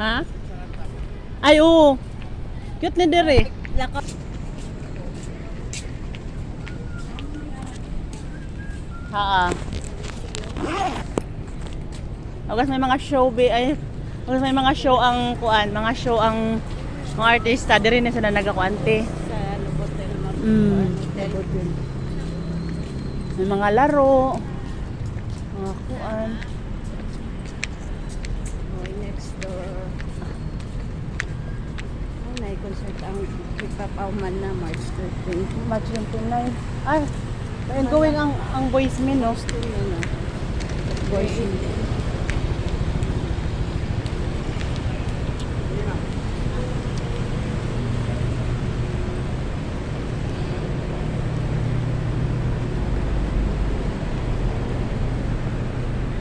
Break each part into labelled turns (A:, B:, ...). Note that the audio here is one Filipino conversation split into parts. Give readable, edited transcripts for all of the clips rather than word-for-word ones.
A: Ha? Ay, oo. Cute ni Dere.
B: Lako.
A: Ha. Agas may mga show ay agas may mga show ang kuan, mga show ang mga artista diri na sila nagakuante.
B: Sa Lobotel
A: Lobotel. May mga laro. Mga kuan.
B: Oh, next door. Oh, may concert ang hip-hop man na March 13.
A: March 29. Ay, and going ang boys min no.
B: Gusto niya na.
A: Boys min.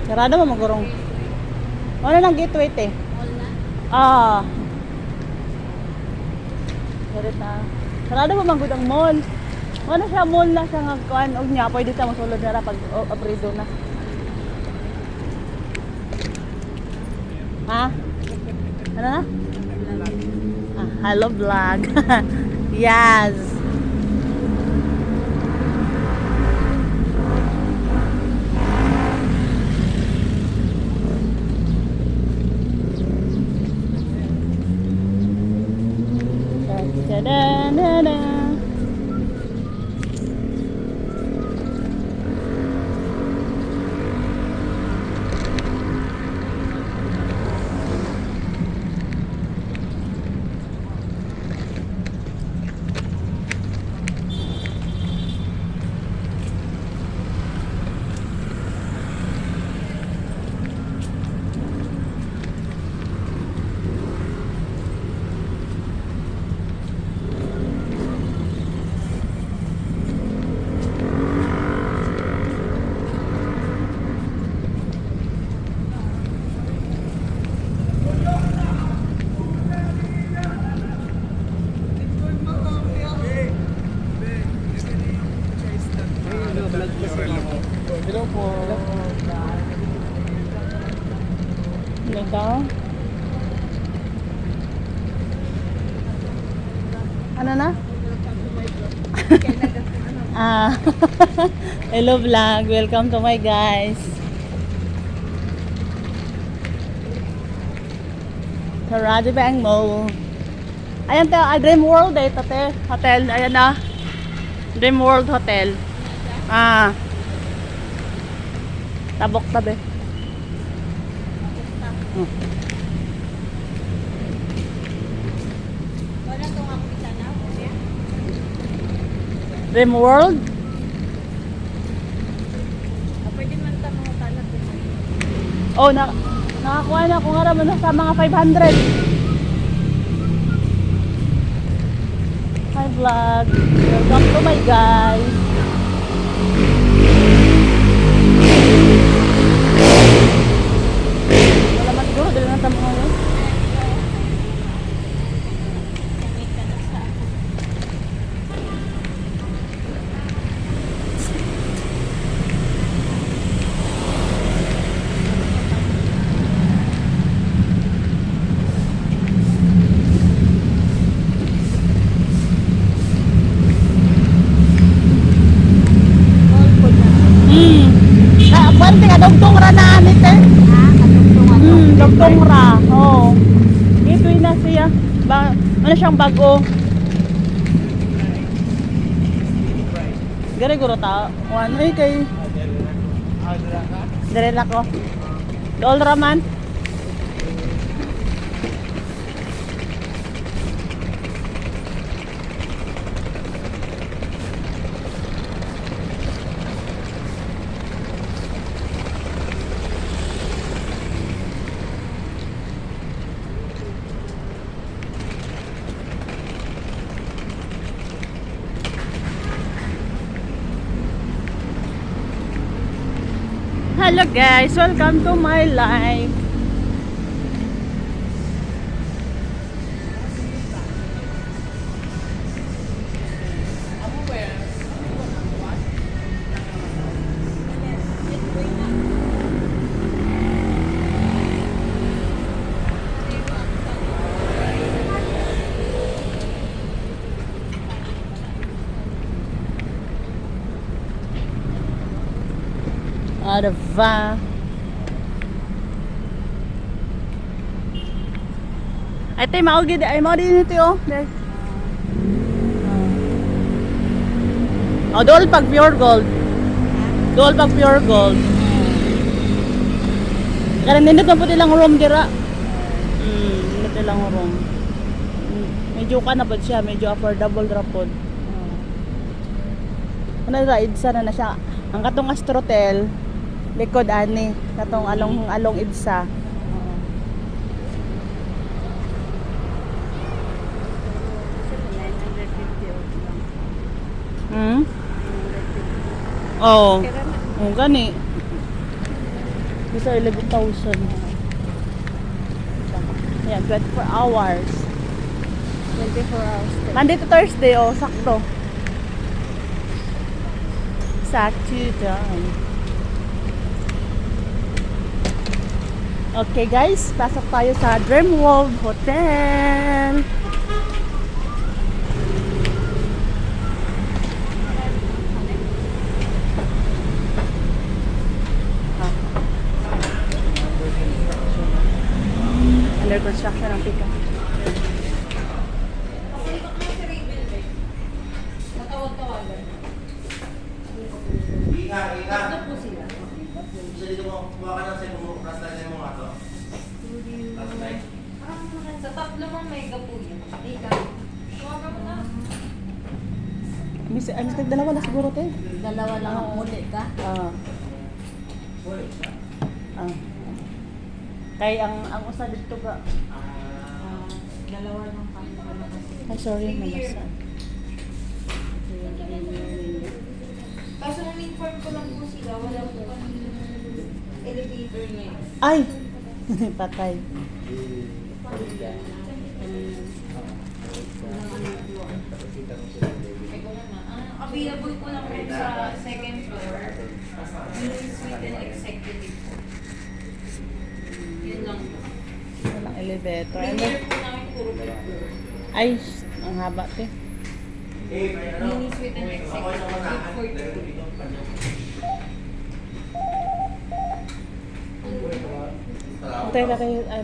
A: Sarado mo magurong. Ano nang gateway te?
B: All na?
A: Ah. Sarado mo manggod ang mall. Ano siya mall na siya ngagkuan og nya pwede ta mosulod na ra pag aprido na. Ha? Ano na? Ah, hello vlog. Yes. Da-da-da-da.
C: Hello po.
A: Ito. Ano na? Ah. Hello vlog. Welcome to my guys. Sa Radyo Bang Mall. Ayan te, Dream World eh, tate. Hotel, ayan na. Dream World Hotel. Ah. Tabok tabi.
B: Wala tong ako isa na.
A: Dream World?
B: Pwede man ta mga tanap.
A: Oh, nakakuha na ako nga naman na sa mga 500. Hi vlog. Welcome to my guys. Wala man siguro, dali na tamo ngayon. Pwede nga, dugtong ra na anit eh. Dugtong ra. Oo. Ito na siya. Ano siyang bago? Gari guro ta. One ay kay. Dire na ko. Dol raman. Hello guys, welcome to my life. Arva. Ay, tay, maugid. Ay, mao din ito, oh. Dahil. Oh, dool pag pure gold. Dool pag pure gold. Kaya nindot na po nilang room dira. Nindot nilang room. Medyo ka na ba siya? Medyo affordable ra po. Ano ra, idsa na siya. Ang katong Astrotel, likod ani. Katong along idsa. Oo. Oh, gani. Isa 11,000. Ayan, 24 hours.
B: 24 hours.
A: Monday to Thursday, oh, sakto. Sakto dyan. Okay guys, pasok tayo sa Dreamworld Hotel. Under construction ang pika.
C: Tatlo po sila. Isa dito mo, kuha ka ng semo, rasta mo nga to.
B: Sa tatlo mong mega po yun. Ika.
A: Miss, dalawa na siguro tayo.
B: Dalawa lang ang muli ka.
A: Ah. Ah. Kay ang usa dito ga.
B: Dalawa lang kami.
A: Ay, sorry, nabasa.
B: Kaso nang-inform ko lang po sila, wala po kami elevator ngayon.
A: Ay! Patay.
B: Ang available po lang po sa second floor, mini suite and executive po. Yun lang po.
A: Walang elevator. Ano?
B: Premier po namin puro po.
A: Ay, ang haba te.
B: Mini suite and executive for two.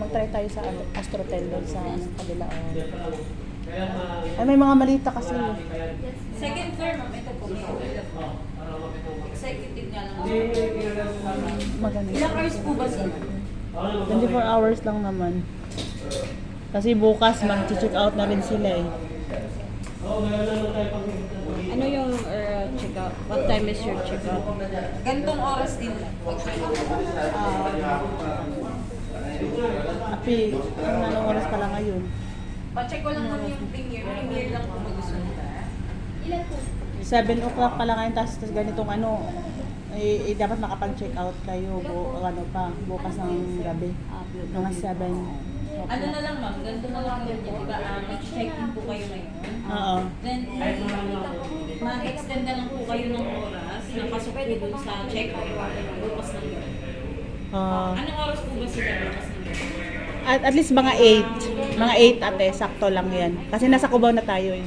A: Mag-try tayo sa Astrotel doon sa kabila. Ay, may mga malita kasi.
B: Second floor, ma'am, ito po. Executive nga lang.
A: Maganda.
B: Ilang hours po ba sila?
A: 24 hours lang naman. Kasi bukas mag-check out na rin sila eh.
B: Ano yung check out? What time is your check out? Gantong oras din lang.
A: Api, anong oras pala ngayon?
B: Pa-check ko lang muna yung premiere. Premiere lang po magusunod. Ilan po?
A: 7 o'clock pala ngayon, tapos ganitong ano, dapat makapag-check out kayo ano pa, bukas ng gabi. Mga 7.
B: Ano na lang ma'am, ganito na lang yun. Diba, mag-check-in po kayo ngayon.
A: Oo.
B: Then, ma-extend na lang po kayo ng oras na pasok po dun sa check-out. Bukas ng gabi. Anong oras po ba sila bukas ng gabi?
A: At least mga 8. Mga 8 ate, sakto lang yan. Kasi nasa Cubao na tayo eh.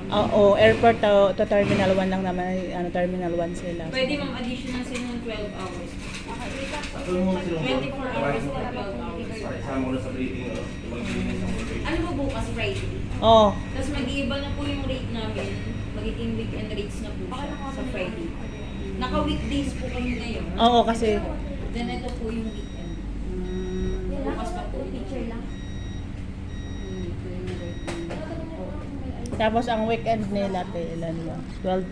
A: Oo, airport to Terminal 1 lang naman. Terminal 1 sila.
B: Pwede ma'am, additional sila ng 12 hours. 24 hours na 12 hours.
C: Sama ko na sa briefing,
B: Ano ba bukas Friday?
A: Oo.
B: Tapos mag-iiba na po yung rate namin. Magiging weekend rates na po siya sa Friday. Naka-weekdays po kami ngayon.
A: Oo, kasi
B: Then ito po yung weekend. Bukas pa po. Picture lang.
A: tapos ang weekend nila ilan ba? 12.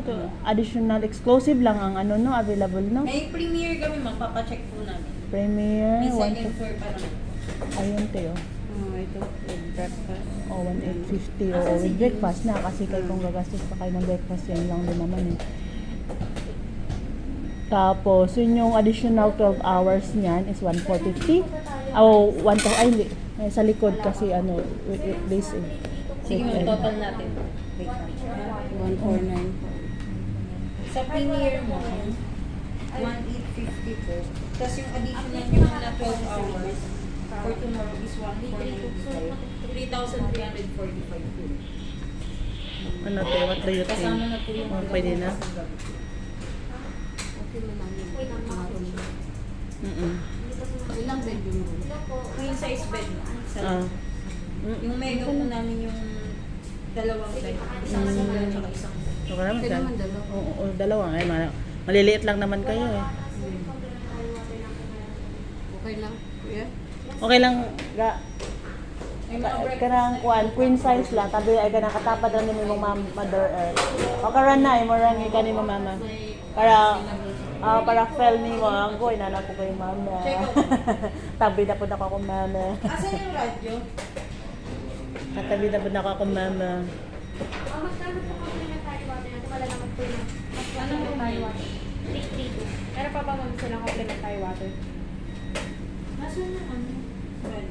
A: To additional exclusive lang ang ano no available no.
B: May premiere kami, magpapacheck po namin.
A: Premier
B: May
A: 1
B: second floor pa naman.
A: ayun tayo.
B: Ito, with breakfast.
A: 1850 with breakfast na kasi kay kung gagastos pa kayo ng breakfast yan lang din naman eh. Tapos yun yung additional 12 hours niyan is 1,450. Hindi. Sa likod kasi ano weekdays eh.
B: Sige mo, total natin. 149. Sa premiere mo, 1,850 po. Tapos yung additional nyo na 12 hours for tomorrow is 1,450. 3,345 po.
A: Ano tayo, what do you think?
B: Kasama na po yung
A: Pwede na? Mm.
D: Ilang bedroom room?
B: Queen size bed.
A: Ah.
B: Yung mega po namin yung dalawang bed. Isang single tsaka isang bed.
A: Okay naman
D: Kaya
A: siya.
D: naman dalawa.
A: Oo, dalawa. Ay, maliliit lang naman kayo eh.
D: Okay lang, kuya?
A: Okay lang, ga.
B: May mga breakfast
A: Kanang kuan, queen size lang. Tabi ay kanang katapad lang ni mong mother earth. O karon na, imorang ika ni mo mama. Para fell ni mo, ang ko, inana ko kay mama. Tabi na po na ako mama.
B: Asan yung radyo?
A: Katabi na po na ako mama.
E: Magkano po complimentary water natin? Wala naman po yung complimentary water. 332. Meron pa ba ma'am silang complimentary water?
B: Nasaan yung ano? Bed.